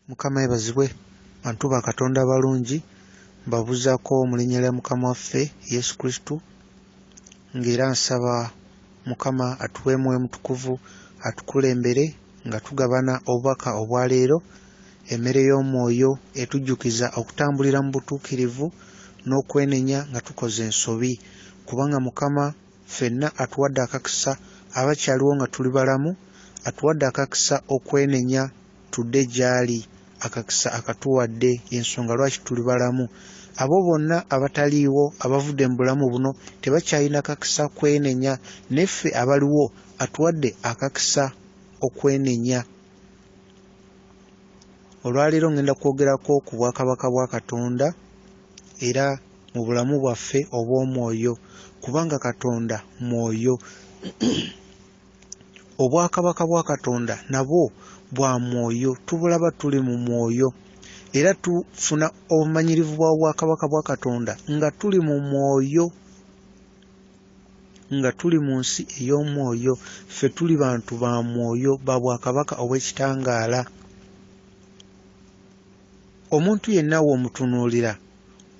Mukama yebazibwe bantu ba Katonda balungi mbabuzaako mu linnya lya Mukama waffe Yesu Kristo ng'era nsaba Mukama atuweemu omutukuvu atukulembere nga tugabana obubaka obwa leero emmere y'omwoyo etujjukiza okutambulira mu butukirivu n'okwenenya nga tukoze ensobi kubanga Mukama ffenna atuwadde akakisa abakyaliwo nga tuli balamu atuwadde akakisa okwenenya tudde gy'ali akakisa akatuwadde ensonga lwaki tuli balamu abo bonna abataliiwo abavudde mu bulamu buno tebakyalina kakisa kwenenya neffe abaliwo atuwadde akakisa okwenenya. Olwaleero ngenda kwogerako ku bwakabaka bwa Katonda era mu bulamu bwaffe obw'omwoyo kubanga Katonda mwoyo. Obwakabaka bwa Katonda nabwo bwa mwoyo, tubulaba tuli mu mwoyo era tufuna obumanyirivu bwa bwakabaka bwa Katonda nga tuli mu mwoyo, nga tuli mu nsi ey'omwoyo. Ffe tuli bantu ba mwoyo ba bwakabaka obw'ekitangaala. Omuntu yenna w'omutunuulira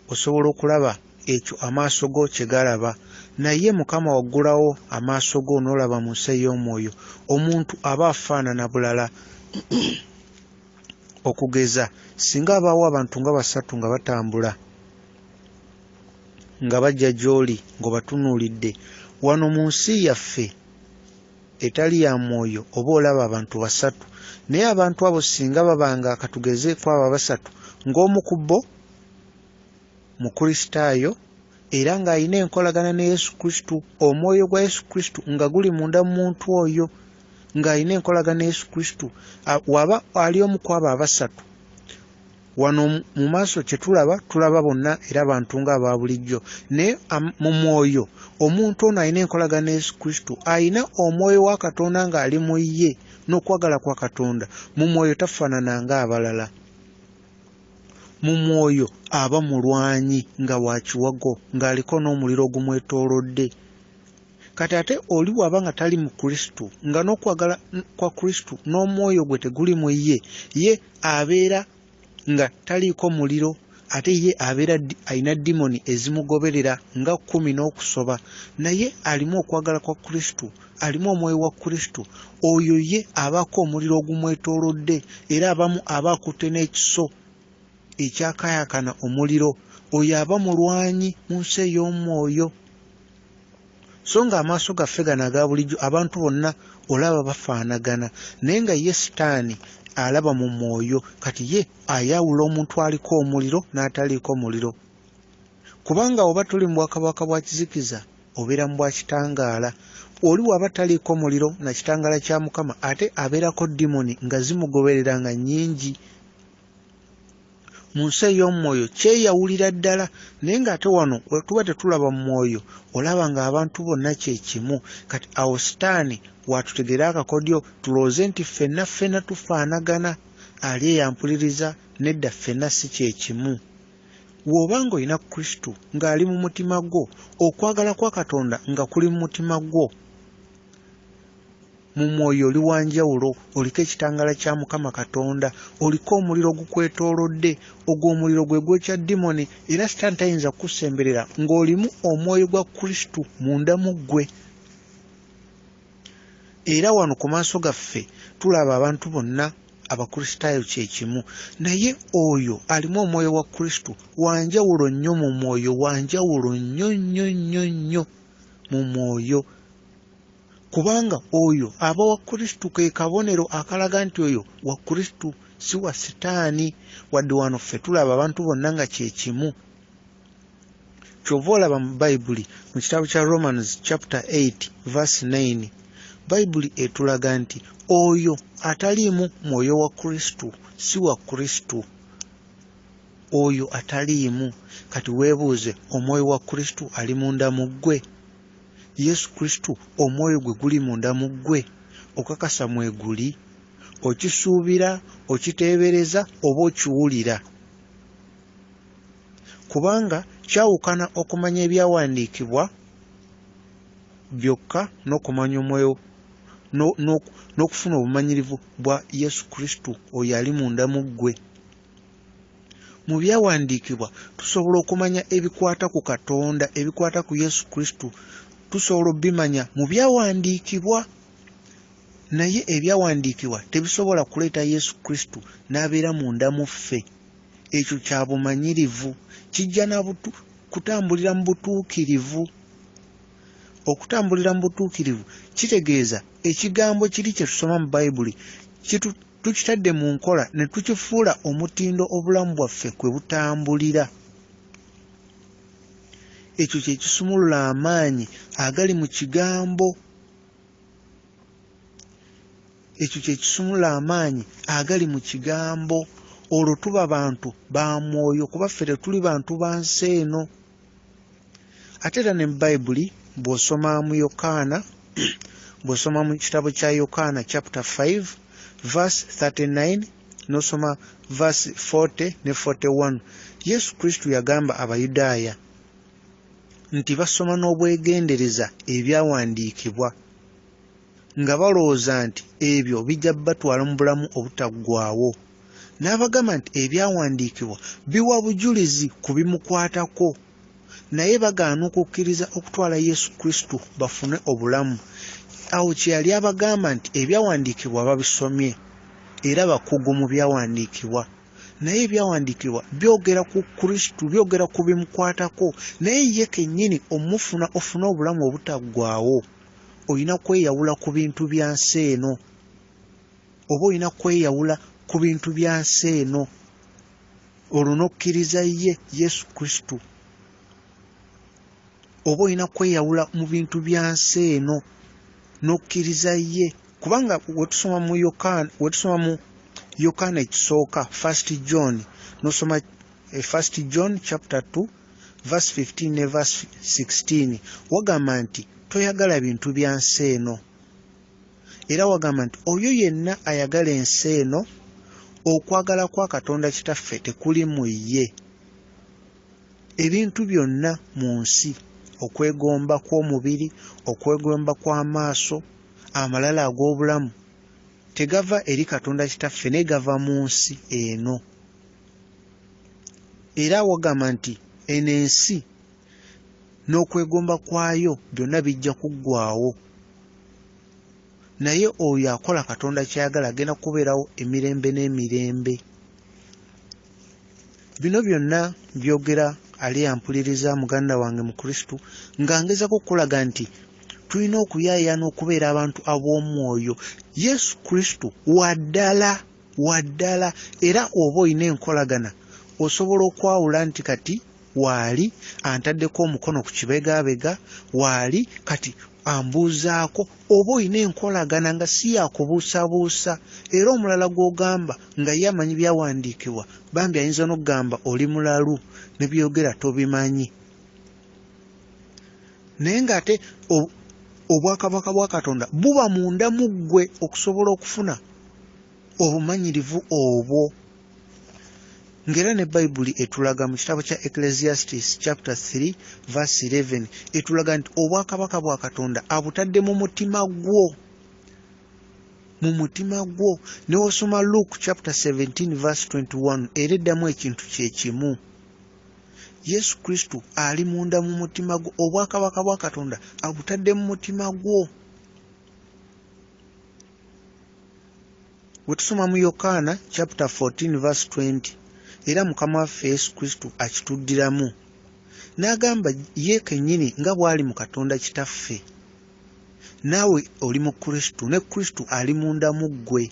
osobola okulaba ekyo amaaso go kye galaba, naye Mukama waggulawo amaaso go n'olaba mu nsi ey'omwoyo, omuntu aba afaanana bulala. Okugeza singa abaawo abantu nga basatu nga batambula nga bajja gy'oli ng'obatunuulidde, wano mu nsi yaffe etali ya mwoyo oba olaba abantu basatu, naye abantu abo singa babanga katugeze kwabo abasatu ng'omu ku bo mukristaayo era ng'alina enkolagana ne Yesu Kristo, omwoyo gwa Yesu Kristo nga guli munda mu muntu oyo, ng'alina enkolagana ne Yesu Kristo, waba ali omu ku abo abasatu, wano mu maaso kye tulaba bonna era bantu ng'aba bulijjo, naye mu mwoyo omuntu ono alina enkolagana ne Yesu Kristo, alina omwoyo wa Katonda ng'ali mu ye n'okwagala kwa Katonda. Mu mwoyo tafaanana ng'abalala. Mu mwoyo aba mulwanyi nga wa kiwago ng'aliko n'omuliro ogumwetoolodde. Kati ate oli bw'aba nga tali mu Kristo nga n'okwagala kwa Kristo n'omwoyo gwe teguli mu ye, ye abeera nga taliiko muliro, ate ye abeera alina dimoni ezimugoberera nga 10 n'okusoba, naye alimu okwagala kwa Kristo, alimu omwoyo wa Kristo, oyo ye abaako omuliro ogumwetoolodde era abamu aba akutte n'ekiso ekyakayakana omuliro, oyo aba mulwanyi mu nsi ey'omwoyo. So nga amaaso gaffe gano aga bulijjo abantu bonna olaba bafaanagana, naye nga ye sitaani alaba mu mwoyo, kati ye ayawula omuntu aliko omuliro n'ataliiko muliro. Kubanga oba tuli mu bwakabaka bwa kizikiza obeera mu bwa kitangaala. Oli bw'aba taliiko muliro na kitangaala kya Mukama ate abeerako dimoni nga zimugoberera nga nnyingi. Mu nsi ey'omwoyo kyeyawulira ddala, naye ng'ate wano tuba tetulaba mu mwoyo olaba ng'abantu bonna kye kimu. Kati awo sitaani watutegera akakodyo tulowooze nti ffenna tufaanagana, ali eyampuliriza nedda ffenna si kye kimu. Bw'oba ng'olina Kristo ng'ali mu mutima gwo, okwagala kwa Katonda nga kuli mu mutima gwo, mu mwoyo oli wanjawulo, oliko ekitangaala kya Mukama Katonda, oliko omuliro gukwetoolodde, ogwo omuliro gwe gwokya dimoni era sitaani tayinza kukusemberera ng'olimu omwoyo gwa Kristo munda mu ggwe. Era wano ku maaso gaffe tulaba abantu bonna abakristaayo kye kimu, naye oyo alimu omwoyo wa Kristo wanjawulo nnyo mu mwoyo, wanjawulo nnyo mu mwoyo, kubanga oyo aba wa Kristo, ke kabonero akalaga nti oyo wa Kristo si wa sitaani. Wadde wano ffe tulaba abantu bonna nga kye kimu. Kyova olaba mu Bayibuli mu kitabo kya Romans chapter 8 verse 9, Bayibuli etulaga nti oyo ataliimu mwoyo wa Kristo si wa Kristo, oyo ataliimu. Kati weebuuze, omwoyo wa Kristo ali munda mu ggwe? Yesu Kristo omwoyo gwe guli munda mu ggwe? Okakasa mweguli? Okisuubira, okiteebereza oba okiwulira? Kubanga kyawukana okumanya ebyawandiikibwa byokka n'okumanya omwoyo n'okufuna obumanyirivu bwa Yesu Kristo oyo ali munda mu ggwe. Mu byawandiikibwa tusobola okumanya ebikwata ku Katonda, ebikwata ku Yesu Kristo, tusobola obimanya mu byawandiikibwa. Naye ebyawandiikibwa tebisobola kuleeta Yesu Kristo n'abeera munda mu ffe. Ekyo kya bumanyirivu, kijja na kutambulira mu butuukirivu. Okutambulira mu butuukirivu kitegeeza ekigambo kiri kye tusoma mu Bayibuli tukitadde mu nkola ne tukifuula omutindo obulamu bwaffe kwe butambulira. Ekyo kye kisumulula amaanyi agali mu kigambo. Ekyo kye kisumulula amaanyi agali mu kigambo. Olwo tuba bantu ba mwoyo kuba ffe tetuli bantu ba nsi eno. Ate era ne mu Bayibuli bw'osoma mu Yokaana, bw'osoma mu kitabo kya Yokaana chapter 5 verse 39 n'osoma verse 40 ne 41, Yesu Kristo yagamba Abayudaaya nti basoma n'obwegendereza ebyawandiikibwa nga balowooza nti ebyo bijja batwala mu bulamu obutaggwaawo. N'abagamba nti ebyawandiikibwa biwa bujulizi ku bimukwatako, naye bagaana okukkiriza okutwala Yesu Kristo bafune obulamu. Awo kye yali abagamba nti ebyawandiikibwa babisomye era bakugu mu byawandiikibwa, naye ebyawandiikibwa byogera ku Kristo, byogera ku bimukwatako, naye ye kennyini omufuna ofune obulamu obutaggwaawo olina kweyawula ku bintu bya nsi eno, oba olina kweyawula ku bintu bya nsi eno. Olwo n'okkiriza ye Yesu Kristo, oba olina kweyawula mu bintu bya nsi eno n'okkiriza ye. Kubanga wetusoma mu Yokaana ekisooka 1 John n'osoma 1 John chapter 2 verse 15 ne verse 16 wagamba nti toyagala bintu bya nsi eno, era wagamba nti oyo yenna ayagala ensi eno okwagala kwa Katonda kitaffe tekuli mu ye. Ebintu byonna mu nsi, okwegomba kw'omubiri, okwegomba kw'amaaso, amalala ag'obulamu, tegava eri Katonda kitaffe naye gava mu nsi eno. Era wagamba nti eno ensi n'okwegomba kwayo byonna bijja kuggwaawo, naye oyo akola Katonda kyayagala agenda kubeerawo emirembe n'emirembe. Bino byonna byogera ali ampuliriza muganda wange mu Kristo nga ngezako okulaga nti tulina okuyaayana okubeera abantu ab'omwoyo. Yesu Kristo waddala era oba olina enkolagana osobola okwawula nti kati waali antaddeko omukono ku kibegaabega, waali kati ambuuzaako, oba olina enkolagana nga si yakubuusabuusa, era omulala gw'ogamba nga ye amanyi byawandiikibwa, bambi ayinza n'okugamba oli mulalu ne byogera tobimanyi. Naye ng'ate obwakabaka bwa Katonda buba munda mu ggwe okusobola okufuna obumanyirivu obwo. Ngera ne Bayibuli etulaga mu kitabo kya Ecclesiastes chapter 3 verse 11 etulaga nti obwakabaka bwa Katonda abutadde mu mutima gwo, mu mutima gwo. Ne wasoma Luke chapter 17 verse 21 era eddamu ekintu kye kimu. Yesu Kristo ali munda mu mutima gwo, obwakabaka bwa Katonda abutadde mu mutima gwo. Wetusoma mu Yokaana chapter 14 verse 20 era Mukama waffe Yesu Kristo akituddiramu n'agamba ye kennyini nga bw'ali mu Katonda kitaffe, naawe oli mu Kristo ne Kristo ali munda mu ggwe.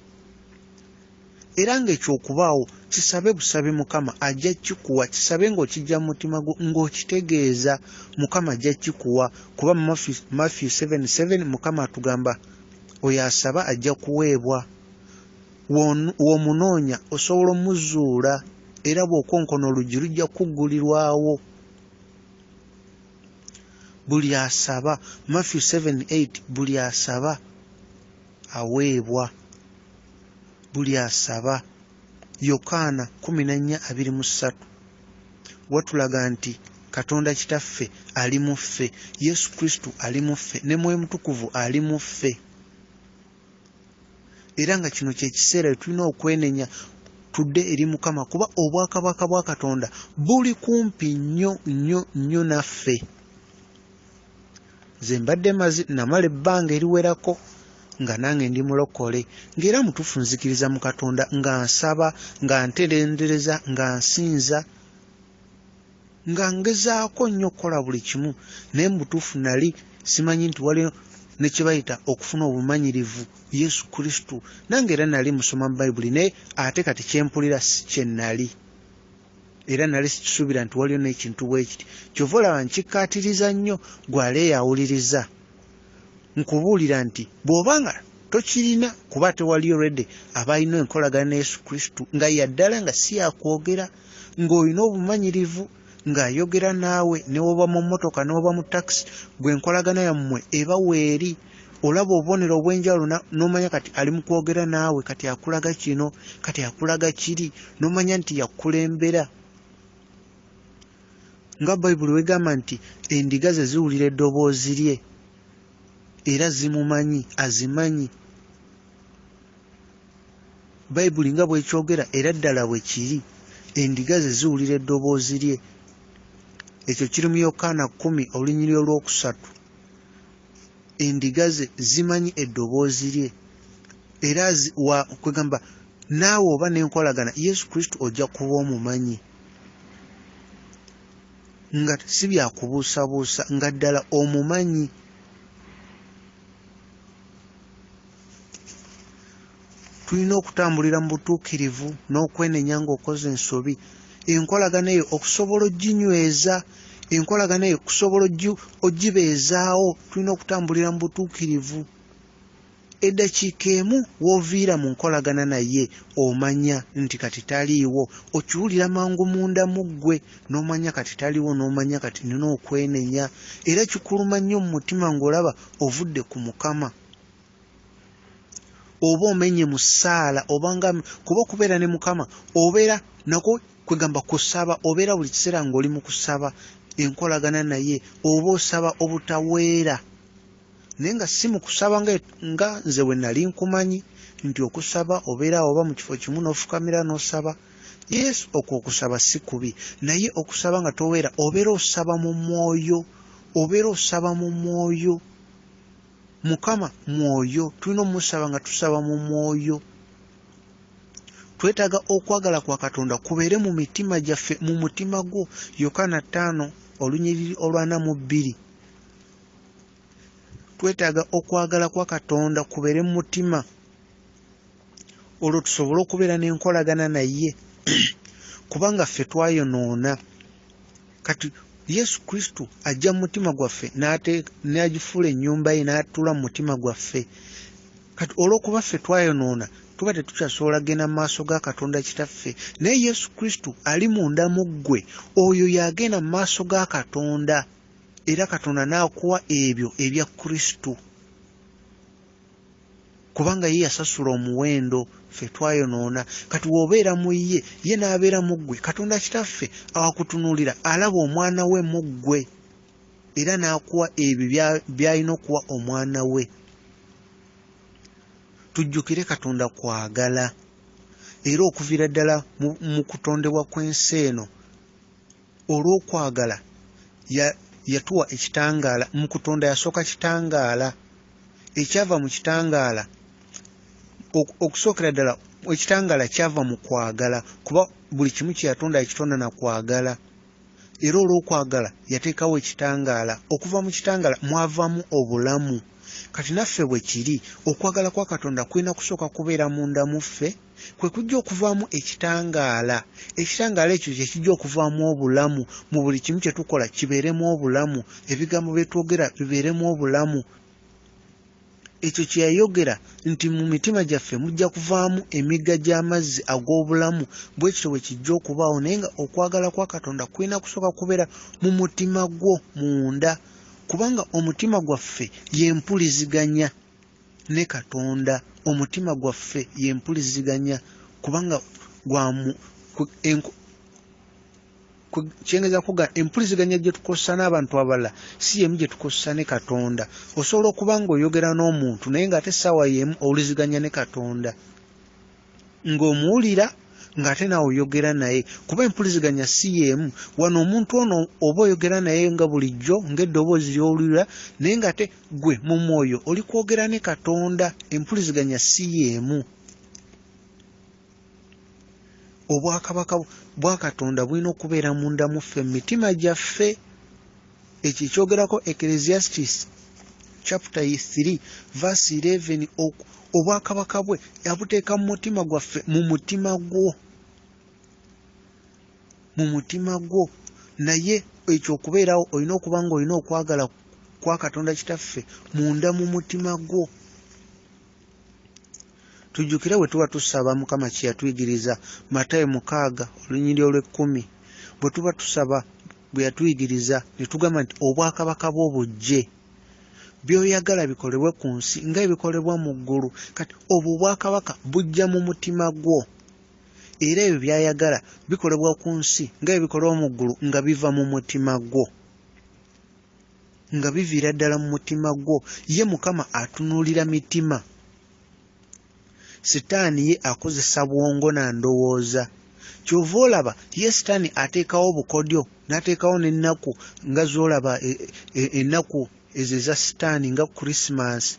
Era ng'ekyokubaawo kisabe busabe Mukama ajja kikuwa, kisabe ng'okijja mu mutima gwo ng'okitegeeza, Mukama ajja kikuwa. Kuba mu Matthew 7:7 Mukama atugamba oyo asaba ajja kuweebwa, w'omunoonya osobola omuzuula, era bw'okonkona oluggi lujja kuggulirwawo. Buli asaba, Matthew 7:8, buli asaba aweebwa, buli asaba. Yokaana 14:23 watulaga nti Katonda kitaffe ali mu ffe, Yesu Kristo ali mu ffe, ne Mwoyo Mutukuvu ali mu ffe. era nga kino kye kiseera tulina okwenenya tudde eri Mukama kuba obwakabaka bwa Katonda buli kumpi nnyo naffe. Nze mbadde namala ebbanga eriwerako nga nange ndi mulokole ng'era mutuufu nzikiriza mu Katonda nga nsaba nga nterendereza nga nsinza nga ngezaako nnyo okukola buli kimu naye mu butuufu nali simanyi nti waliwo ne kye bayita okufuna obumanyirivu Yesu Kristo. Nange era nali musoma mu Bayibuli naye ate kati kyempulira si kye nali, era nali sikisuubira nti waliwo n'ekintu bwe kiti. Kyova olaba nkikkaatiriza nnyo gw'aleeyawuliriza nkubuulira nti bw'obanga tokirina kuba tewaliyo redde abalina enkolagana ne Yesu Kristo nga yaddala nga si yakwogera ng'olina obumanyirivu ng'ayogera naawe ne woba mu mmotoka ne woba mu takisi gwe enkolagana yammwe eba weeri olaba obubonero obw'enjawulo n'omanya kati ali mu kwogera naawe kati akulaga kino kati akulaga kiri n'omanya nti yakulembera. Nga Bayibuli wegamba nti endiga ze ziwulira eddoboozi lye era zimumanyi azimanyi. Bayibuli nga bwekyogera era ddala bwe kiri, endiga ze ziwulira eddoboozi lye. Ekyo kiri mu Yokaana 10:3. Endiga ze zimanyi eddoboozi lye era kwegamba naawe oba n'enkolagana Yesu Kristo ojja kuba omumanyi nga si byakubuusabuusa nga ddala omumanyi. Tulina okutambulira mu butuukirivu n'okwenenya ng'okoze ensobi. Enkolagana eyo okusobola oginyweza, enkolagana eyo okusobola ogibeezaawo, tulina okutambulira mu butuukirivu. Eddakiika emu w'oviira mu nkolagana naye omanya nti kati taliiwo, okiwulira mangu munda mu ggwe n'omanya kati taliiwo, n'omanya kati nina okwenenya, era kikuluma nnyo mu mutima ng'olaba ovudde ku Mukama. Oba omenye mu ssaala obanga kuba okubeera ne Mukama obeera nako kwegamba kusaba, obeera buli kiseera ng'oli mu kusaba enkolagana naye, oba osaba obutaweera naye nga si mu kusaba nga nze bwe nali nkumanyi nti okusaba obeera oba mu kifo kimu n'ofukamira n'osaba. Yesu okwo okusaba si kubi, naye okusaba nga toweera obeera osaba mu mwoyo, obeera osaba mu mwoyo. Mukama mwoyo, tulina omusaba nga tusaba mu mwoyo. Twetaaga okwagala kwa Katonda kubeere mu mitima gyaffe, mu mutima gwo. Yokaana 5:42. Twetaaga okwagala kwa Katonda kubeere mu mutima olwo tusobole okubeera n'enkolagana naye kubanga ffe twayonoona. Kati Yesu Kristo ajja mu mutima gwaffe n'agifuula ennyumba ye n'atuula mu mutima gwaffe. Kati olw'okuba ffe twayonoona tuba tetukyasobola genda mu maaso ga Katonda Kitaffe, naye Yesu Kristo ali munda mu ggwe, oyo yagenda mu maaso ga Katonda era Katonda n'akuwa ebyo ebya Kristo kubanga ye yasasula omuwendo, ffe twayonoona. Kati w'obeera mu ye n'abeera mu ggwe, Katonda Kitaffe awakutunuulira alaba omwana we mu ggwe era n'akuwa ebyo by'alina okuwa omwana we. Tujjukire Katonda kwagala era okuviira ddala mu kutondebwa kw'ensi eno olw'okwagala yatuwa ekitangaala. Mu kutonda yasooka kitangaala, ekyava mu kitangaala okusookera ddala ekitangaala kyava mu kwagala kuba buli kimu kye yatonda yakitonda na kwagala, era olw'okwagala yateekawo ekitangaala. Okuva mu kitangaala mwavamu obulamu. Kati naffe bwe kiri, okwagala kwa Katonda kulina kusooka kubeera munda mu ffe, kwe kujja okuvaamu ekitangaala. Ekitangaala ekyo kye kijja okuvaamu obulamu. Mu buli kimu kye tukola kibeeremu obulamu, ebigambo bye twogera bibeeremu obulamu. Ekyo kye yayogera nti mu mitima gyaffe mujja kuvaamu emigga gy'amazzi ag'obulamu, bwe kityo bwe kijja okubaawo. Naye nga okwagala kwa Katonda kulina kusooka kubeera mu mutima gwo munda, kubanga omutima gwaffe y'empuliziganya ne Katonda. Omutima gwaffe y'empuliziganya kubanga kyengeza kuga empuliziganya gye tukosa n'abantu abalala si yemu gye tukosa ne Katonda. Osobola okuba ng'oyogera n'omuntu naye ng'ate essaawa yemu owuliziganya ne Katonda, ng'omuwulira ng'ate naawe oyogera naye, kuba empuliziganya si yemu. Wano omuntu ono oba oyogera naye nga bulijjo ng'eddoboozi ly'owulira naye ng'ate ggwe mu mwoyo oli kwogera ne Katonda. Empuliziganya si yemu. Obwakabaka bwa Katonda bulina okubeera munda muffe mu mitima gyaffe. Ekyo kyogerako Ecclesiastes chapter 3 verse 11. Obwakabaka bwe yabuteeka mu mutima gwaffe, mu mutima gwo, mu mutima gwo. Naye ekyo okubeerawo olina okuba ng'olina okwagala kwa Katonda kitaffe munda mu mutima gwo. Tujjukire bwe tuba tusaba Mukama kye yatuyigiriza, Matayo 6 olunyiriri olw'10. Bwe tuba tusaba bwe yatuyigiriza ne tugamba nti obwakabaka bwo bujje, by'oyagala bikolebwe ku nsi nga ebikolebwa mu ggulu. Kati obwo obwakabaka bujja mu mutima gwo, era ebyo by'ayagala bikolebwa ku nsi nga ebikolebwa mu ggulu nga biva mu mutima gwo, nga biviira ddala mu mutima gwo. Ye Mukama atunuulira mitima. Sitaani ye akozesa bwongo na ndowooza. Kyova olaba ye Sitaani ateekawo obukodyo n'ateekawo n'ennaku nga z'olaba ennaku ezo eza Sitaani nga Christmas.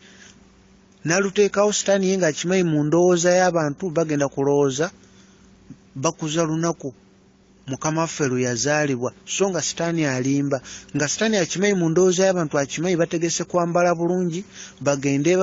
N'aluteekawo Sitaani ye ng'akimanyi mu ndowooza y'abantu bagenda kulowooza bakuza lunaku Mukama waffe lwe yazaalibwa, so nga Sitaani alimba. Nga Sitaani akimanyi mu ndowooza y'abantu, akimanyi bategese kwambala bulungi, bagende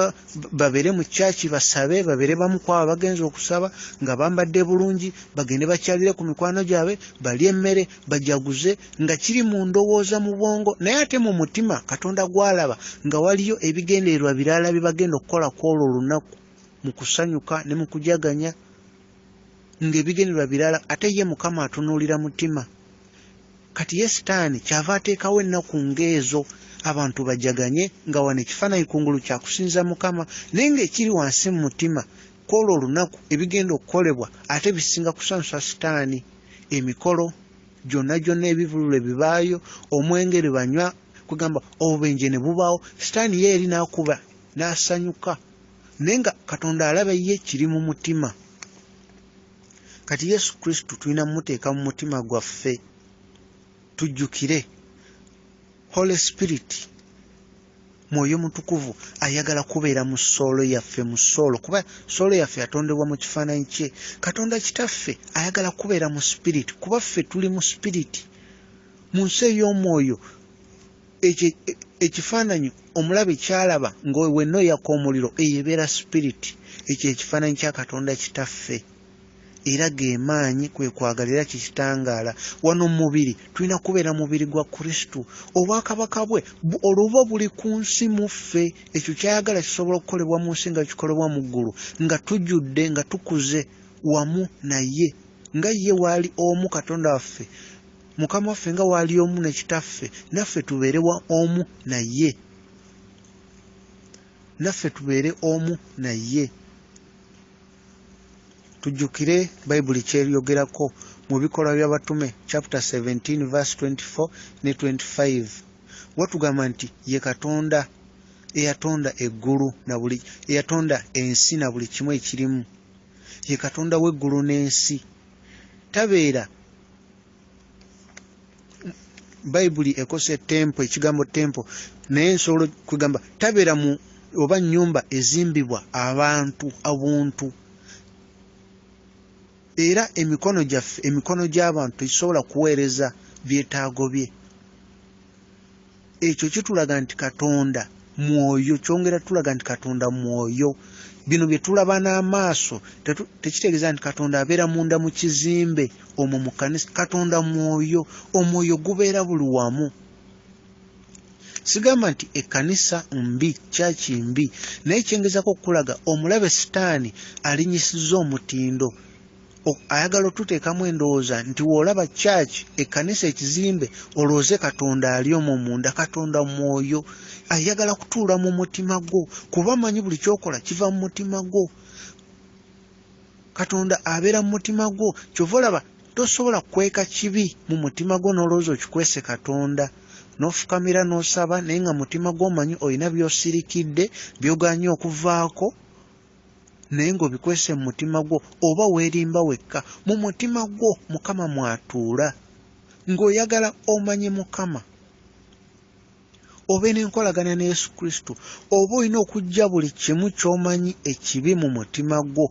babeere mu kyaki basabe, babeere bamu kwabo bagenze okusaba nga bambadde bulungi, bagende bakyalire ku mikwano gyabwe, balye emmere, bajaguze, nga kiri mu ndowooza mu bwongo. Naye ate mu mutima Katonda gwalaba nga waliyo ebigendererwa birala bye bagenda okukola kw'olwo olunaku mu kusanyuka ne mu kujaganya, ng'ebigendererwa birala. Ate ye Mukama atunuulira mutima. Kati ye Sitaani kyava ateekawo ennaku ng'ezo abantu bajaganye nga wano ekifaananyi kungulu kya kusinza Mukama, naye ng'ekiri wansi mu mutima kw'olwo olunaku ebigenda okukolebwa ate bisinga kusanyusa Sitaani. Emikolo gyonna ebivulula ebibaayo, omwenge lwe banywa, kugamba obubenje ne bubaawo, Sitaani ye eri n'akuba n'asanyuka, naye nga Katonda alaba ye kiri mu mutima. Kati Yesu Kristo tulina mmuteeka mu mutima gwaffe. Tujjukire Holy Spirit, Mwoyo Mutukuvu ayagala kubeera mu soolo yaffe, mu soolo, kuba soolo yaffe yatondebwa mu kifaananyi kye. Katonda kitaffe ayagala kubeera mu spirit, kuba ffe tuli mu spirit. Mu nsi ey'omwoyo ekifaananyi omulabe kyalaba ng'wenna oyaka omuliro eyebeera spirit. Ekyo ekifaananyi kya Katonda kitaffe. Era gemaanyi kwe kwagalira kikitangaala. Wano mubiri tulina kubeera mubiri gwa Kristo. Obwakabaka bwe oluba buli ku nsi muffe. Ekyo kyayagala kisobola okukolebwa mu nsi nga kikolebwa mu ggulu, nga tujjudde, nga tukuze wamu naye, nga ye waali omu Katonda waffe, Mukama waffe nga waali omu ne kitaffe, naffe tubeere omu naye, naffe tubeere omu naye. Tujjukire Bayibuli kyeryogerako mu bikolwa by'abatume chapter 17 verse 24 ne 25. Watugamba nti ye Katonda eyatonda eggulu na buli, eyatonda ensi na buli kimu ekirimu. Ye Katonda w'eggulu n'ensi. Tabeera, Bayibuli ekose tempo, ekigambo tempo, naye nsobola kugamba tabeera mu oba nnyumba ezimbibwa abantu abuntu. Era emikono gyaffe, emikono gy'abantu tekisobola kuweereza byetaago bye. Ekyo kitulaga nti Katonda mwoyo, kyongera tulaga nti Katonda mwoyo. Bino bye tulaba n'amaaso tekitegeeza nti Katonda abeera munda mu kizimbe omwo mu kanisa. Katonda mwoyo, omwoyo gubeera buli wamu. Sigamba nti ekanisa mbi, kyaki mbi, naye kyengezako okulaga omulabe Sitaani alinyisizza omutindo. Ayagala otuteekamu endowooza nti w'olaba church, ekkanisa, ekizimbe, olowooze Katonda ali omwo munda. Katonda mwoyo, ayagala kutuula mu mutima gwo, kuba manyi buli kyokola kiva mu mutima gwo. Katonda abeera mu mutima gwo. Kyova olaba tosobola kweka kibi mu mutima gwo n'olowooza okikwese Katonda n'ofukamira n'osaba naye nga mutima gw'omanyi olina by'osirikidde by'oganye okuvaako naye ng'obikwese mu mutima gwo oba weerimba wekka mu mutima gwo Mukama mwatuula ng'oyagala omanye Mukama obe n'enkolagana ne Yesu Kristo oba olina okujja buli kimu ky'omanyi ekibi mu mutima gwo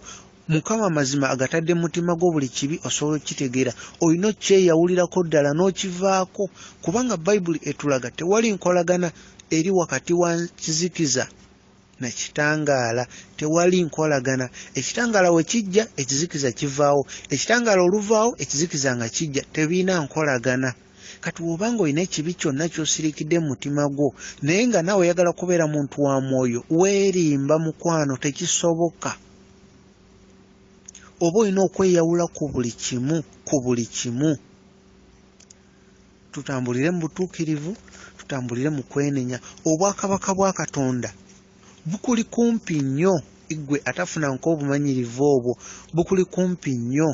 Mukama mazima agatadde mutima gwo buli kibi osobola okitegeera olina okyeyawulirako ddala n'okivaako kubanga Bayibuli etulaga tewali nkolagana eri wakati wa kizikiza na kitangaala tewali nkolagana ekitangaala we kijja ekizikiza kivaawo ekitangaala oluvaawo ekizikiza nga kijja tebiina nkolagana kati wobanga olina ekibi kyonna ky'osirikidde mu mutima gwo naye nga naawe oyagala kubeera muntu wa mwoyo weerimba mukwano tekisoboka oba olina okweyawula ku buli kimu tutambulire mu butuukirivu tutambulire mu kwenenya obwakabaka bwa Katonda bukuli kumpi nnyo ggwe atafunanko obumanyirivu obwo bukuli kumpi nnyo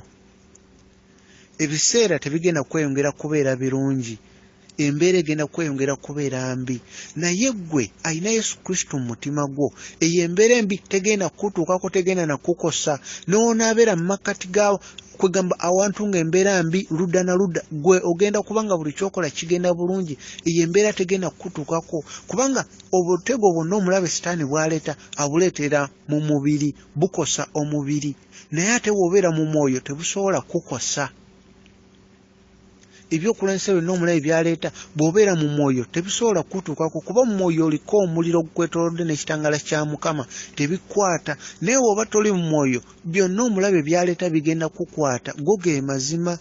ebiseera tebigenda kweyongera kubeera birungi embeera egenda kweyongera kubeera mbi naye ggwe alina Yesu Kristo mu mutima gwo eyo embeera embi tegenda kutuukako tegenda nakukosa n'onaabeera mu makkati gaawo kwegamba awantu ng'embeera mbi ludda na ludda gwe ogenda kubanga buli kyokola kigenda bulungi eyo embeera tegenda kutuukako kubanga obutego bwonna omulabe sitaani bw'aleeta abuleetera mu mubiri bukosa omubiri naye ate bw'obeera mu mwoyo tebusobola kukosa ebyokulwanyisa byonna omulabe byaleeta bw'obeera mu mwoyo tebisobola kutuukako kuba mu mwoyo oliko omuliro gukwetoolodde n'ekitangaala kya Mukama tebikwata naye bw'oba toli mu mwoyo byonna omulabe byaleeta bigenda kukwata go ge mazima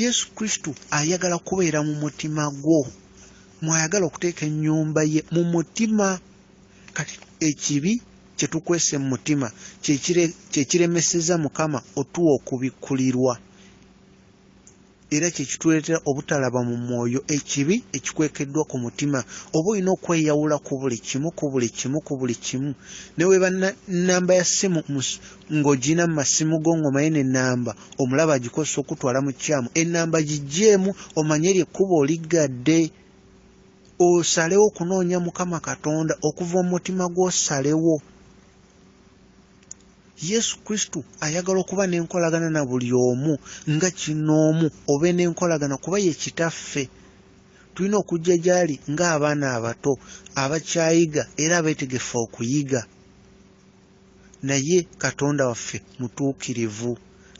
Yesu Kristo ayagala kubeera mu mutima gwo mwayagala okuteeka ennyumba ye mu mutima kati ekibi kye tukwese mu mutima kye kiremeseza Mukama otuwa okubikkulirwa era kye kituleetera obutalaba mu mwoyo ekibi ekikwekeddwa ku mutima oba olina okweyawula ku buli kimu ne weeba nnamba ya ssimu ng'ogina mu masimu go ng'omaye n'ennamba omulaba agikozesa okutwala mu kyamu ennamba giggyeemu omanye ly'ekkubo oligadde osalewo okunoonya Mukama Katonda okuva mu mutima gw'osalewo Yesu Kristo ayagala okuba n'enkolagana na buli omu nga kinoomu obe n'enkolagana kuba ye kitaffe tulina okujja gy'ali ng'abaana abato abakyayiga era abeetegefu okuyiga naye Katonda waffe mutuukirivu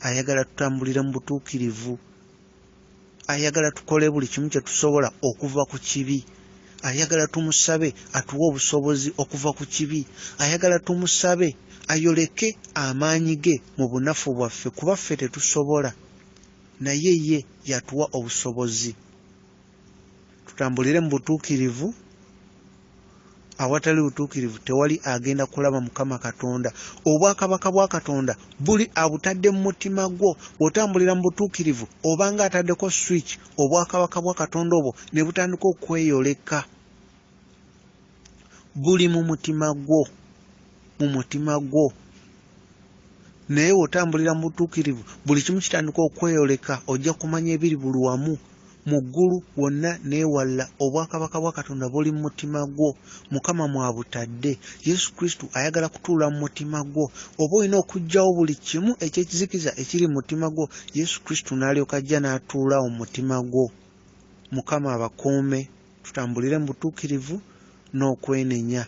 ayagala tutambulire mu butuukirivu ayagala tukole buli kimu kye tusobola okuva ku kibi ayagala tumusabe atuwe obusobozi okuva ku kibi ayagala tumusabe ayoleke amaanyi ge mu bunafu bwaffe kuba ffe tetusobola naye ye yatuwa obusobozi tutambulire mu butuukirivu awatali butuukirivu tewali agenda kulaba Mukama Katonda obwakabaka bwa Katonda buli abutadde mu mutima gwo bw'otambulira mu butuukirivu obanga ataddeko switch obwakabaka bwa Katonda obwo ne butandika okweyoleka buli mu mutima gwo naye wotambulira mu butuukirivu buli kimu kitandika okweyoleka ojja kumanya ebiri buli wamu mu ggulu wonna neewalla obwakabaka bwa Katonda buli mu mutima gwo Mukama mwabutadde Yesu Kristo ayagala kutuula mu mutima gwo oba olina okuggyawo buli kimu ekyekizikiza ekiri mu mutima gwo Yesu Kristo n'alyoka ajja n'atuulawo mu mutima gwo Mukama abakuume tutambulire mu butuukirivu n'okwenenya